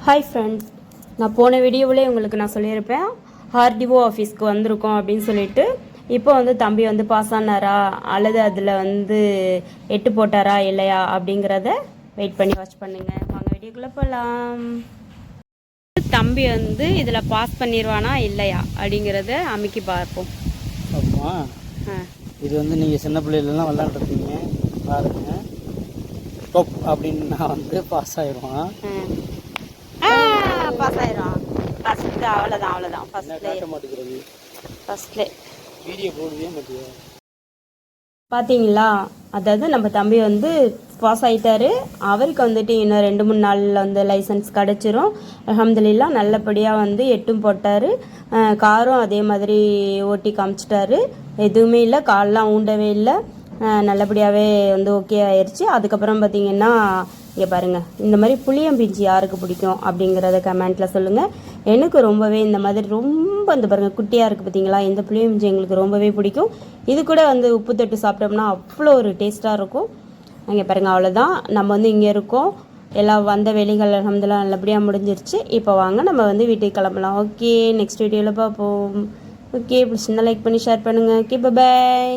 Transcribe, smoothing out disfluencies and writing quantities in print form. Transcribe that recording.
Hi friends, நான் போன வீடியோவிலே உங்களுக்கு நான் சொல்லியிருப்பேன் ஆர்டிஓ ஆஃபீஸ்க்கு வந்திருக்கோம் அப்படின்னு சொல்லிட்டு. இப்போ வந்து தம்பி வந்து பாஸ் ஆனாரா அல்லது அதில் வந்து 8 போட்டாரா இல்லையா அப்படிங்கிறத வெயிட் பண்ணி வாட்ச் பண்ணுங்க. வாங்க வீடியோக்குள்ளே போகலாம். தம்பி வந்து இதில் பாஸ் பண்ணிடுவானா இல்லையா அப்படிங்கிறத அமைக்கி பார்ப்போம். ஆமாம், இது வந்து நீங்கள் சின்ன பிள்ளைகளெலாம் விளாண்டுருப்பீங்க பாருங்க. டொப் அப்படின்னு நான் வந்து பாஸ் ஆயிடுவான். பாஸ் ஆயிரும். ஃபர்ஸ்ட் அவ்வளோதான் ஃபர்ஸ்ட்லே வீடியோ போடுவே மாட்டியா? பார்த்தீங்களா, அதாவது நம்ம தம்பி வந்து பாஸ் ஆகிட்டாரு. அவருக்கு வந்துட்டு இன்னும் 2-3 நாளில் வந்து லைசன்ஸ் கிடச்சிரும். அல்ஹம்துலில்லாஹ் நல்லபடியாக வந்து 8 போட்டார். காரும் அதே மாதிரி ஓட்டி காமிச்சிட்டாரு. எதுவுமே இல்லை, கால்லாம் ஊண்டவே இல்லை. நல்லபடியாகவே வந்து ஓகே ஆயிடுச்சு. அதுக்கப்புறம் பார்த்தீங்கன்னா இங்கே பாருங்கள், இந்த மாதிரி புளியம்பிஞ்சி யாருக்கு பிடிக்கும் அப்படிங்கிறத கமெண்ட்டில் சொல்லுங்கள். எனக்கு ரொம்பவே இந்த மாதிரி ரொம்ப இந்த பாருங்கள் குட்டியாக இருக்குது பார்த்தீங்களா, இந்த புளியம்பிஞ்சி எங்களுக்கு ரொம்பவே பிடிக்கும். இது கூட வந்து உப்பு தொட்டு சாப்பிட்டோம்னா அவ்வளோ ஒரு டேஸ்ட்டாக இருக்கும். இங்கே பாருங்கள், அவ்வளோதான். நம்ம வந்து இங்கே இருக்கோம். எல்லாம் வந்த வேலைகள் அல்ஹம்துலில்லாஹ் நல்லபடியாக முடிஞ்சிருச்சு. இப்போ வாங்க நம்ம வந்து வீட்டுக்கு கிளம்பலாம். ஓகே, நெக்ஸ்ட் வீடியோவில் பார்ப்போம். ஓகே, பிடிச்சிருந்தா லைக் பண்ணி ஷேர் பண்ணுங்கள். ஓகே, பாய்.